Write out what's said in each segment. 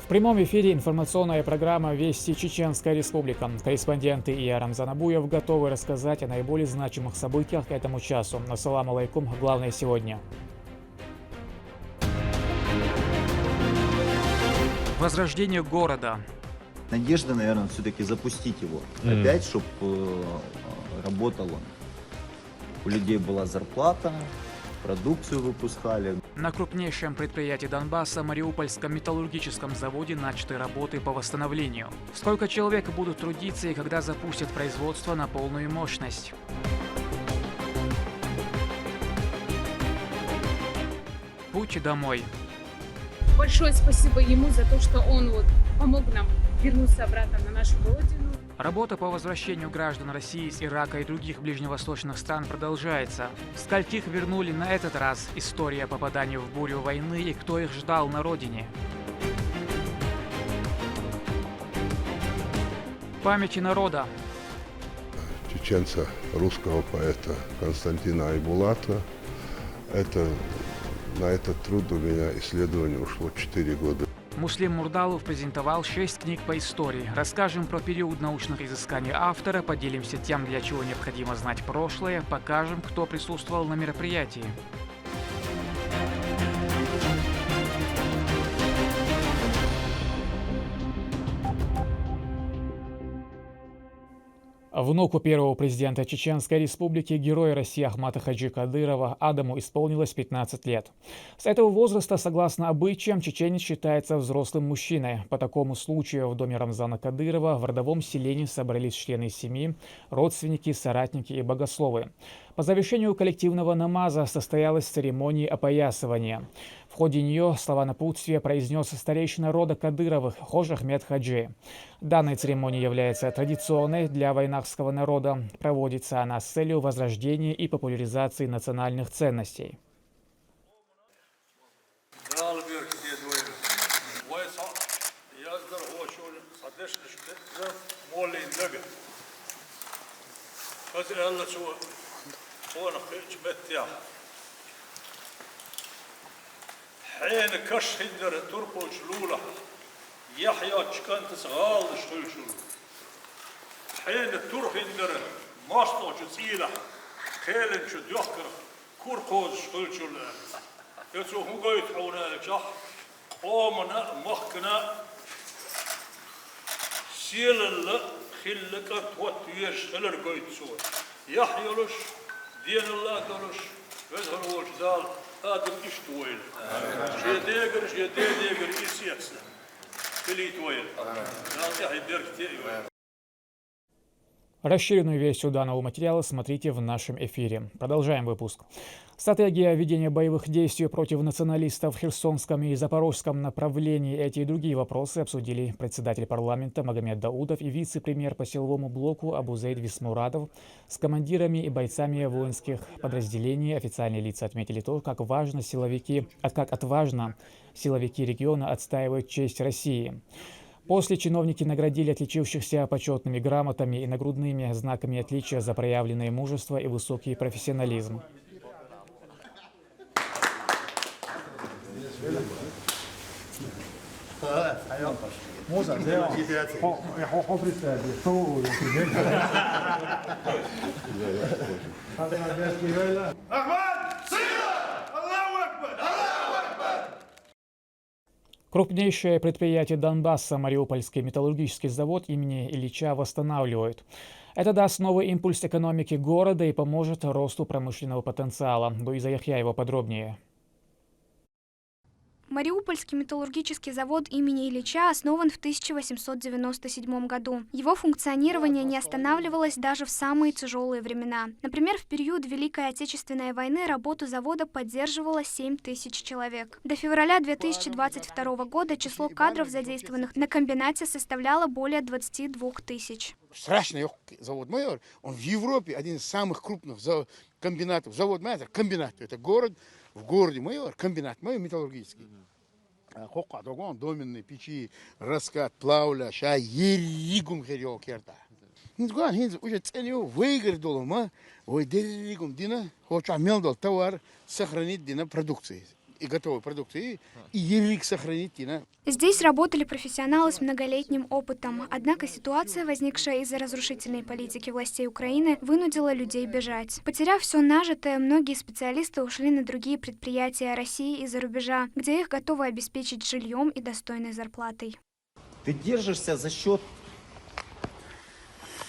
В прямом эфире информационная программа «Вести Чеченская Республика». Корреспонденты Ия Рамзанабуев готовы рассказать о наиболее значимых событиях к этому часу. Ассаламу алейкум. Главное сегодня. Возрождение города. Надежда, наверное, все-таки запустить его опять, чтобы работал он. У людей была зарплата, продукцию выпускали. На крупнейшем предприятии Донбасса, Мариупольском металлургическом заводе, начаты работы по восстановлению. Сколько человек будут трудиться и когда запустят производство на полную мощность? Путь домой. Большое спасибо ему за то, что он помог нам вернуться обратно на нашу родину. Работа по возвращению граждан России из Ирака и других ближневосточных стран продолжается. Скольких вернули на этот раз? История попадания в бурю войны и кто их ждал на родине. Памяти народа. Чеченца, русского поэта Константина Айбулата. На этот труд у меня исследование ушло 4 года. Муслим Мурдалов презентовал 6 книг по истории. Расскажем про период научных изысканий автора, поделимся тем, для чего необходимо знать прошлое, покажем, кто присутствовал на мероприятии. Внуку первого президента Чеченской Республики, героя России Ахмата Хаджи Кадырова, Адаму исполнилось 15 лет. С этого возраста, согласно обычаям, чеченец считается взрослым мужчиной. По такому случаю в доме Рамзана Кадырова в родовом селении собрались члены семьи, родственники, соратники и богословы. По завершению коллективного намаза состоялась церемония опоясывания. В ходе нее слова напутствия произнес старейшина рода Кадыровых Хож Ахмед Хаджи. Данная церемония является традиционной для вайнахского народа. Проводится она с целью возрождения и популяризации национальных ценностей. حين كش هندر تركو شلولة يحيى تشكنت صغال شلشل حين التر هندر ماستو جزيلة خيلن شد يحكر كوركوز شلشل يسو هو قيت حونا لجح قومنا مخنا سيل الله خلك توتيش خلر قيت سوى يحيى لش دين الله دلش وزهر وجدال هذا إيش طويل شيء ديجر يسيسنا كلي طويل لا يحيدر كتير. Расширенную версию данного материала смотрите в нашем эфире. Продолжаем выпуск. Стратегия ведения боевых действий против националистов в Херсонском и Запорожском направлении. Эти и другие вопросы обсудили председатель парламента Магомед Даудов и вице-премьер по силовому блоку Абузейд Висмурадов с командирами и бойцами воинских подразделений. Официальные лица отметили то, как отважно силовики региона отстаивают честь России. После чиновники наградили отличившихся почетными грамотами и нагрудными знаками отличия за проявленное мужество и высокий профессионализм. Крупнейшее предприятие Донбасса, Мариупольский металлургический завод имени Ильича, восстанавливают. Это даст новый импульс экономике города и поможет росту промышленного потенциала. Луиза Яхьяева подробнее. Мариупольский металлургический завод имени Ильича основан в 1897 году. Его функционирование не останавливалось даже в самые тяжелые времена. Например, в период Великой Отечественной войны работу завода поддерживало 7 тысяч человек. До февраля 2022 года число кадров, задействованных на комбинате, составляло более 22 тысяч. Страшный завод майор. Он в Европе один из самых крупных комбинатов. Завод майор, комбинат. Это город. В городе майор, комбинат майор металлургический. Доменные печи, раскат, плавля, ша, еригум херьо керта. Уже ценю выиграть долом, ой, деригум дина, хоча мелдал товар, сохранить дина продукции. и готовой продукции, и язык сохранить, да. Здесь работали профессионалы с многолетним опытом. Однако ситуация, возникшая из-за разрушительной политики властей Украины, вынудила людей бежать. Потеряв все нажитое, многие специалисты ушли на другие предприятия России и за рубежа, где их готовы обеспечить жильем и достойной зарплатой. Ты держишься за счет,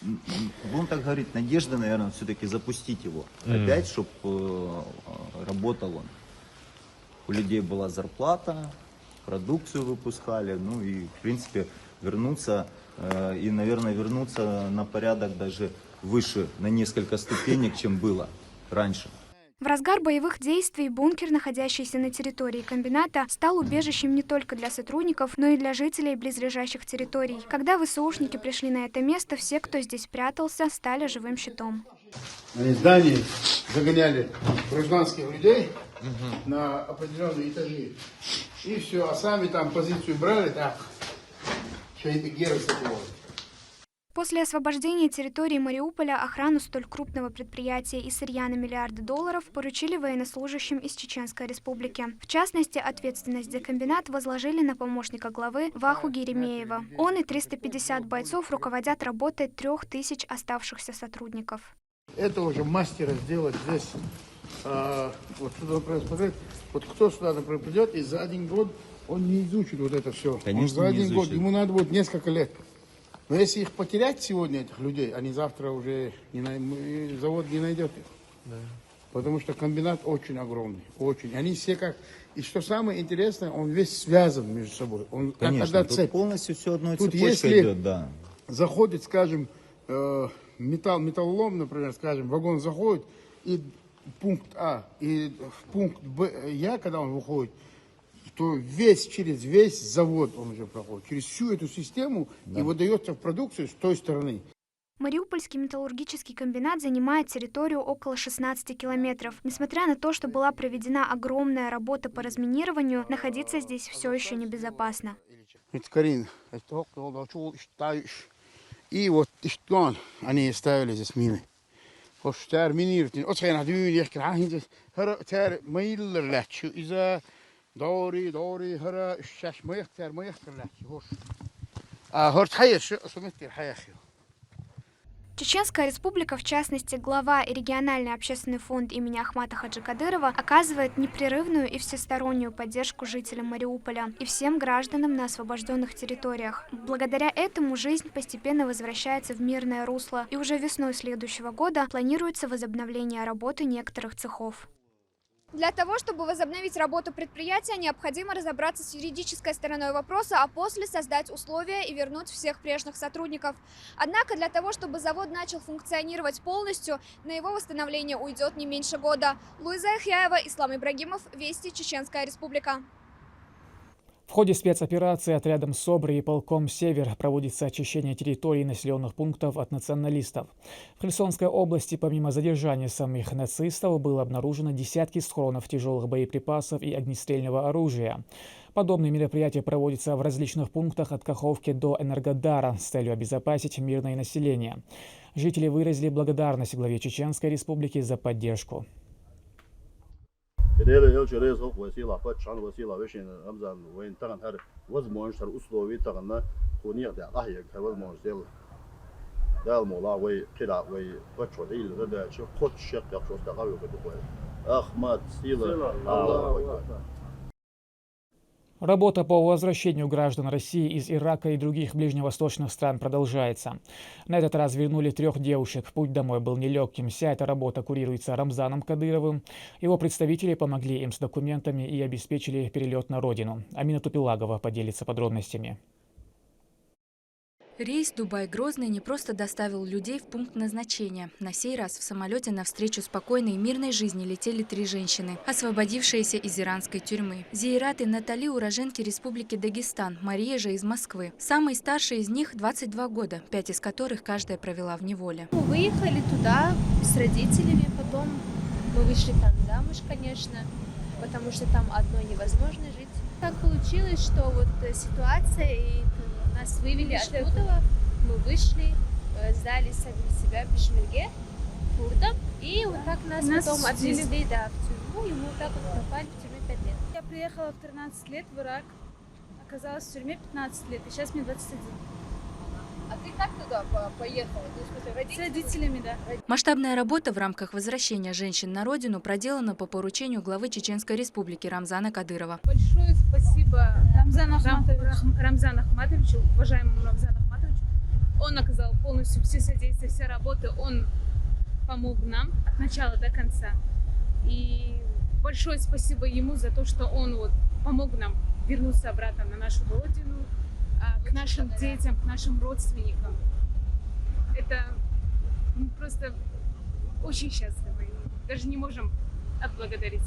будем так говорить, надежды, наверное, все-таки запустить его. Опять, чтобы работал он. У людей была зарплата, продукцию выпускали, ну и, в принципе, вернуться, и, наверное, вернуться на порядок даже выше, на несколько ступенек, чем было раньше. В разгар боевых действий бункер, находящийся на территории комбината, стал убежищем не только для сотрудников, но и для жителей близлежащих территорий. Когда ВСУшники пришли на это место, все, кто здесь прятался, стали живым щитом. Они в здании загоняли гражданских людей на определенные этажи. И все, а сами там позицию брали, так, что это герой такого. После освобождения территории Мариуполя охрану столь крупного предприятия и сырья на миллиарды долларов поручили военнослужащим из Чеченской Республики. В частности, ответственность за комбинат возложили на помощника главы Ваху Геремеева. Он и 350 бойцов руководят работой 3000 оставшихся сотрудников. Это уже мастера сделать здесь. Вот сюда, например, смотреть, вот кто сюда, например, придет, и за один год он не изучит вот это все. Конечно, он за один не год, изучит. ему надо будет несколько лет. Но если их потерять сегодня, этих людей, они завтра уже завод не найдет их. Да. Потому что комбинат очень огромный, очень. Они все как... И что самое интересное, он весь связан между собой. Он Конечно, тут тут полностью все одной тут цепочкой если идет, да. Заходит, скажем, металлолом, например, скажем, вагон заходит, и пункт А, и в пункт Б, когда он выходит, то через весь завод он уже проходит, через всю эту систему, да. И выдается в продукцию с той стороны. Мариупольский металлургический комбинат занимает территорию около 16 километров. Несмотря на то, что была проведена огромная работа по разминированию, находиться здесь все еще небезопасно. И вот они ставили здесь мины. Чеченская республика, в частности, глава и региональный общественный фонд имени Ахмата Хаджи Кадырова, оказывает непрерывную и всестороннюю поддержку жителям Мариуполя и всем гражданам на освобожденных территориях. Благодаря этому жизнь постепенно возвращается в мирное русло, и уже весной следующего года планируется возобновление работы некоторых цехов. Для того, чтобы возобновить работу предприятия, необходимо разобраться с юридической стороной вопроса, а после создать условия и вернуть всех прежних сотрудников. Однако для того, чтобы завод начал функционировать полностью, на его восстановление уйдет не меньше года. Луиза Яхьяева, Ислам Ибрагимов, Вести, Чеченская Республика. В ходе спецоперации отрядом СОБР и полком «Север» проводится очищение территорий населенных пунктов от националистов. В Херсонской области, помимо задержания самих нацистов, было обнаружено десятки схронов тяжелых боеприпасов и огнестрельного оружия. Подобные мероприятия проводятся в различных пунктах от Каховки до Энергодара с целью обезопасить мирное население. Жители выразили благодарность главе Чеченской Республики за поддержку. Работа по возвращению граждан России из Ирака и других ближневосточных стран продолжается. На этот раз вернули 3 девушек. Путь домой был нелегким. Вся эта работа курируется Рамзаном Кадыровым. Его представители помогли им с документами и обеспечили перелет на родину. Амина Тупилагова поделится подробностями. Рейс Дубай-Грозный не просто доставил людей в пункт назначения. На сей раз в самолете навстречу спокойной и мирной жизни летели 3 женщины, освободившиеся из иранской тюрьмы. Зейрат и Натали – уроженки Республики Дагестан, Мария же из Москвы. Самой старшей из них 22 года, 5 из которых каждая провела в неволе. Мы выехали туда с родителями, потом мы вышли там замуж, конечно, потому что там одной невозможно жить. Так получилось, что вот ситуация и нас вывели оттуда, мы вышли, сдали сами себя в Пешмерге, курдам, и вот так нас потом отвезли в тюрьму, и мы вот так вот попали в тюрьму 5 лет. приехала в 13 лет в Ирак, оказалась в тюрьме 15 лет, и сейчас мне 21. А ты как туда поехала? Ну, в смысле, С родителями, да. Масштабная работа в рамках возвращения женщин на родину проделана по поручению главы Чеченской Республики Рамзана Кадырова. Большое спасибо Рамзану Ахматовичу, уважаемому Рамзану Ахматовичу. Он оказал полностью все содействия, все работы. Он помог нам от начала до конца. И большое спасибо ему за то, что он вот помог нам вернуться обратно на нашу родину, к нашим детям, к нашим родственникам. Это мы просто очень счастливы. Даже не можем отблагодарить.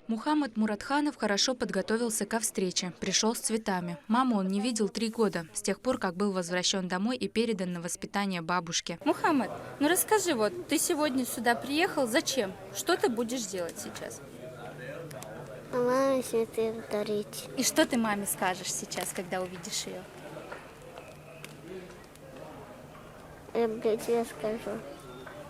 Мухаммад Муратханов хорошо подготовился ко встрече. Пришел с цветами. Маму он не видел 3 года, с тех пор, как был возвращен домой и передан на воспитание бабушке. Мухаммад, ну расскажи, вот ты сегодня сюда приехал, зачем? Что ты будешь делать сейчас? Маме цветы дарить. И что ты маме скажешь сейчас, когда увидишь ее? Я тебе скажу.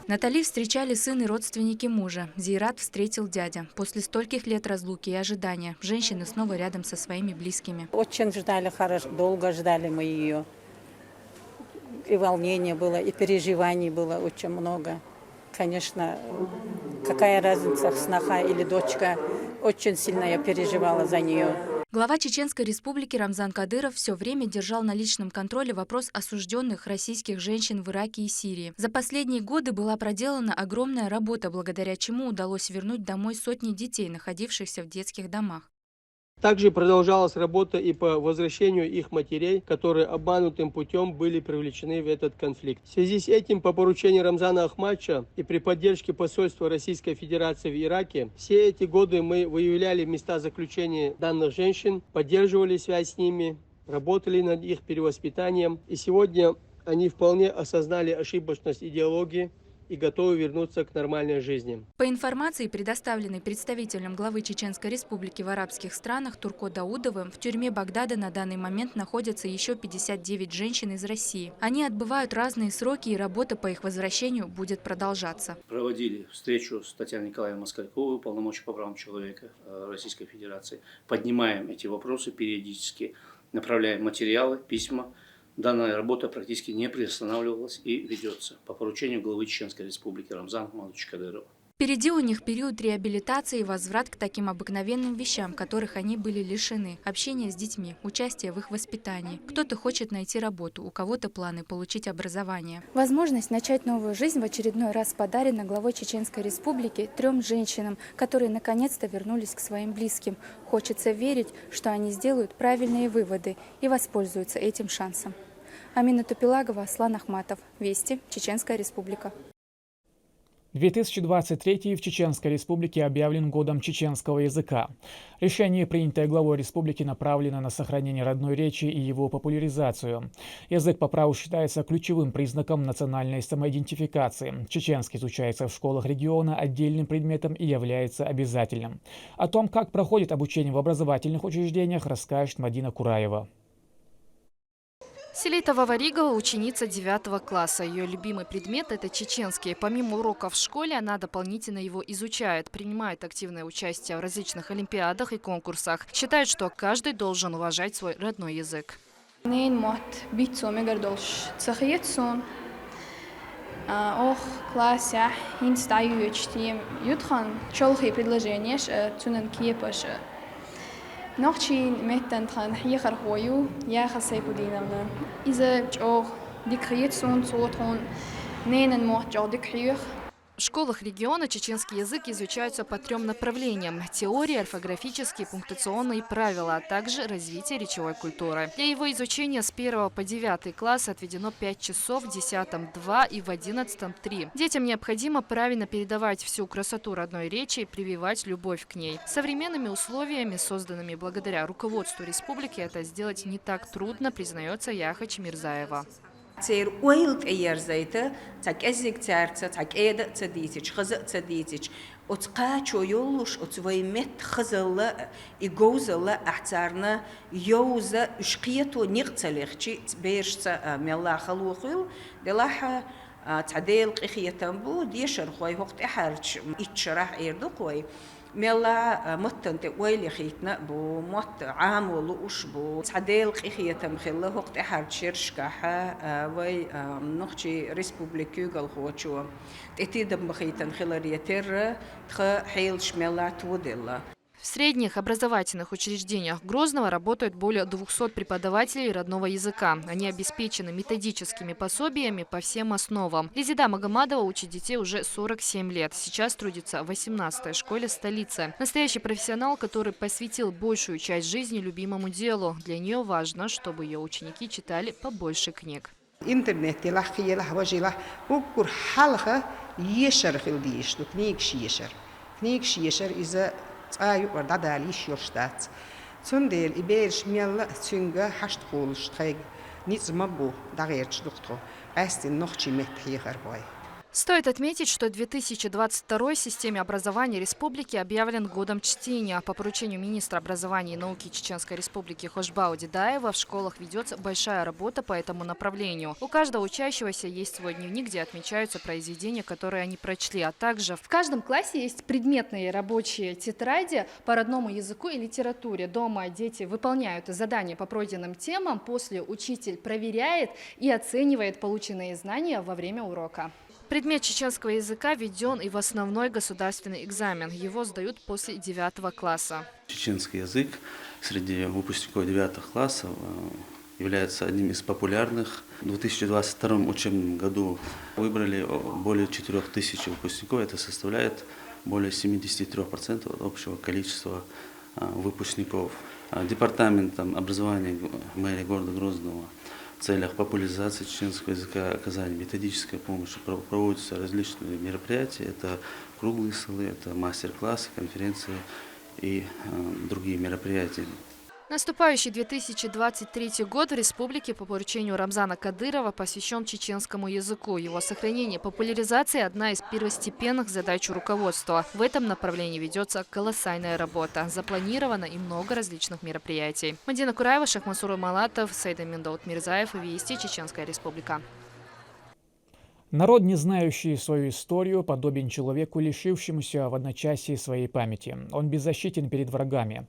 Натали встречали сын и родственники мужа. Зейрат встретил дядя. После стольких лет разлуки и ожидания женщины снова рядом со своими близкими. Очень ждали, хорошо, долго ждали мы ее. И волнение было, и переживаний было очень много. Конечно, какая разница, сноха или дочка, очень сильно я переживала за нее. Глава Чеченской Республики Рамзан Кадыров все время держал на личном контроле вопрос осужденных российских женщин в Ираке и Сирии. За последние годы была проделана огромная работа, благодаря чему удалось вернуть домой сотни детей, находившихся в детских домах. Также продолжалась работа и по возвращению их матерей, которые обманутым путем были привлечены в этот конфликт. В связи с этим, по поручению Рамзана Ахматовича и при поддержке посольства Российской Федерации в Ираке, все эти годы мы выявляли места заключения данных женщин, поддерживали связь с ними, работали над их перевоспитанием. И сегодня они вполне осознали ошибочность идеологии и готовы вернуться к нормальной жизни. По информации, предоставленной представителем главы Чеченской Республики в арабских странах Турко Даудовым, в тюрьме Багдада на данный момент находятся еще 59 женщин из России. Они отбывают разные сроки, и работа по их возвращению будет продолжаться. Проводили встречу с Татьяной Николаевной Москальковой, уполномоченной по правам человека Российской Федерации. Поднимаем эти вопросы периодически, направляем материалы, письма. Данная работа практически не приостанавливалась и ведется по поручению главы Чеченской Республики Рамзана Ахматовича Кадырова. Впереди у них период реабилитации и возврат к таким обыкновенным вещам, которых они были лишены. Общение с детьми, участие в их воспитании. Кто-то хочет найти работу, у кого-то планы получить образование. Возможность начать новую жизнь в очередной раз подарена главой Чеченской Республики 3 женщинам, которые наконец-то вернулись к своим близким. Хочется верить, что они сделают правильные выводы и воспользуются этим шансом. Амина Тупилагова, Аслан Ахматов. Вести. Чеченская Республика. 2023 в Чеченской Республике объявлен годом чеченского языка. Решение, принятое главой республики, направлено на сохранение родной речи и его популяризацию. Язык по праву считается ключевым признаком национальной самоидентификации. Чеченский изучается в школах региона отдельным предметом и является обязательным. О том, как проходит обучение в образовательных учреждениях, расскажет Мадина Кураева. Селита Ваваригова – ученица 9 класса. Ее любимый предмет – это чеченский. Помимо уроков в школе, она дополнительно его изучает, принимает активное участие в различных олимпиадах и конкурсах. Считает, что каждый должен уважать свой родной язык. Ночи метан хан хихар хою я хасайку динамна. Иза чох дикриет сон цотхон ненен мох чох дикриет. В школах региона чеченский язык изучается по 3 направлениям – теория, орфографические, пунктуационные правила, а также развитие речевой культуры. Для его изучения с 1 по 9 класс отведено 5 часов, в 10 – 2 и в 11 – 3. Детям необходимо правильно передавать всю красоту родной речи и прививать любовь к ней. Современными условиями, созданными благодаря руководству республики, это сделать не так трудно, признается Яхач Мирзаева. Цер уайлк эйерзайта, так эзик царца, так эда цадитич, хаза цадитич, отка чойолуш, отваймет хазалла и гоузалла ахцарна, йоуза ушкиету нирцалихчи, бейршца мелла халухил, делаха تعديل قخية تنبو ديشر خوي وقت أحرج إتشرح إردو خوي ملا متنت ويلي خيتنا بو مت عام ولوش بو تعديل قيخيتم خلا وقت حرد شرشكاحة وي نخشي ريسبوبليكيو قالخوتشو تأتيدم بخيتن خلا ريتر تخ حيل شملا توديلا. В средних образовательных учреждениях Грозного работают более 200 преподавателей родного языка. Они обеспечены методическими пособиями по всем основам. Резида Магомадова учит детей уже 47 лет. Сейчас трудится в 18-й школе столицы. Настоящий профессионал, который посвятил большую часть жизни любимому делу. Для нее важно, чтобы ее ученики читали побольше книг. Интернет أيوة ورد عليش يرشتات تندل إبيرش ميلا تنجا حشت خولش تاج نيز مبو دغيرش دكتور قاست النخشي متحي غرباي. Стоит отметить, что 2022 системе образования республики объявлен годом чтения. По поручению министра образования и науки Чеченской республики Хошбау Дедаева в школах ведется большая работа по этому направлению. У каждого учащегося есть свой дневник, где отмечаются произведения, которые они прочли, а также в каждом классе есть предметные рабочие тетради по родному языку и литературе. Дома дети выполняют задания по пройденным темам, после учитель проверяет и оценивает полученные знания во время урока. Предмет чеченского языка введен и в основной государственный экзамен. Его сдают после 9 класса. Чеченский язык среди выпускников 9 классов является одним из популярных. В 2022 учебном году выбрали более 4000 выпускников. Это составляет более 73% от общего количества выпускников. Департаментом образования мэрии города Грозного в целях популяризации чеченского языка, оказания методической помощи проводятся различные мероприятия. Это круглые столы, это мастер-классы, конференции и другие мероприятия. Наступающий 2023 год в республике по поручению Рамзана Кадырова посвящен чеченскому языку. Его сохранение и популяризация – одна из первостепенных задач руководства. В этом направлении ведется колоссальная работа. Запланировано и много различных мероприятий. Мадина Кураева, Шахмасур Малатов, Сайдамин Даутмирзаев, Вести, Чеченская республика. Народ, не знающий свою историю, подобен человеку, лишившемуся в одночасье своей памяти. Он беззащитен перед врагами.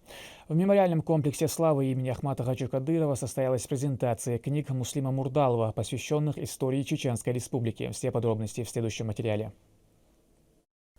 В мемориальном комплексе славы имени Ахмата Хаджи Кадырова состоялась презентация книг Муслима Мурдалова, посвященных истории Чеченской республики. Все подробности в следующем материале.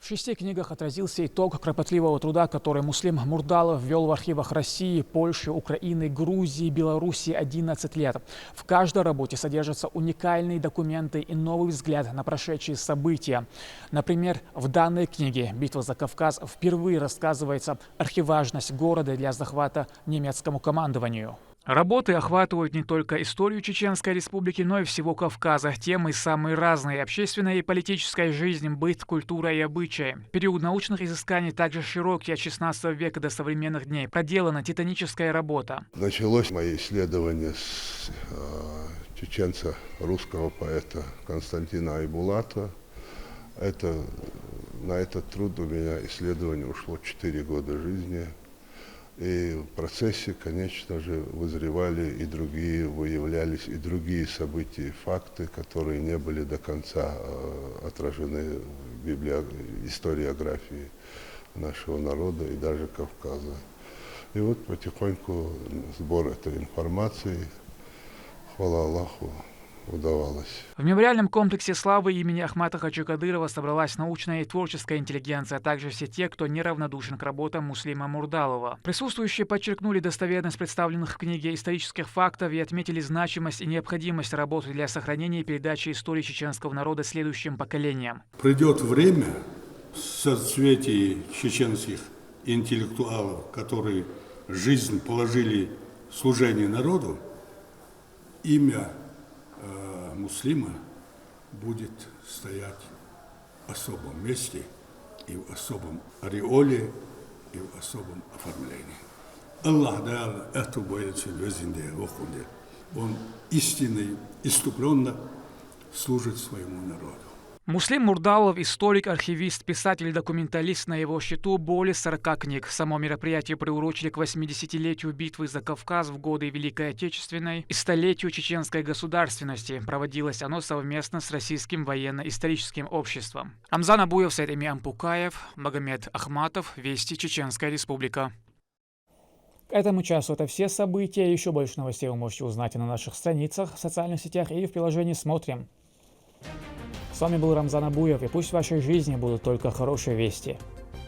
В 6 книгах отразился итог кропотливого труда, который Муслим Мурдалов вел в архивах России, Польши, Украины, Грузии, Белоруссии 11 лет. В каждой работе содержатся уникальные документы и новый взгляд на прошедшие события. Например, в данной книге «Битва за Кавказ» впервые рассказывается архиважность города для захвата немецкому командованию. Работы охватывают не только историю Чеченской республики, но и всего Кавказа. Темы самые разные – общественная и политическая жизнь, быт, культура и обычаи. Период научных изысканий также широкий, от 16 века до современных дней. Проделана титаническая работа. Началось мое исследование с чеченца, русского поэта Константина Айбулата. На этот труд у меня исследование ушло 4 года жизни. И в процессе, конечно же, вызревали и другие, выявлялись и другие события и факты, которые не были до конца отражены в историографии нашего народа и даже Кавказа. И вот потихоньку сбор этой информации, хвала Аллаху, удавалось. В мемориальном комплексе славы имени Ахмата Хаджи Кадырова собралась научная и творческая интеллигенция, а также все те, кто неравнодушен к работам Муслима Мурдалова. Присутствующие подчеркнули достоверность представленных в книге исторических фактов и отметили значимость и необходимость работы для сохранения и передачи истории чеченского народа следующим поколениям. Придет время в соцветии чеченских интеллектуалов, которые жизнь положили в служение народу, имя Муслима будет стоять в особом месте и в особом ореоле и в особом оформлении. Аллах дал эту бояцию в Он истинно, иступленно служит своему народу. Муслим Мурдалов, историк, архивист, писатель, документалист, на его счету более 40 книг. Само мероприятие приурочили к 80-летию битвы за Кавказ в годы Великой Отечественной и столетию чеченской государственности. Проводилось оно совместно с Российским военно-историческим обществом. Рамзан Абуев, Сайд Эми Ампукаев, Магомед Ахматов, Вести, Чеченская Республика. К этому часу это все события. Еще больше новостей вы можете узнать и на наших страницах, в социальных сетях и в приложении «Смотрим». С вами был Рамзан Абуев, и пусть в вашей жизни будут только хорошие вести.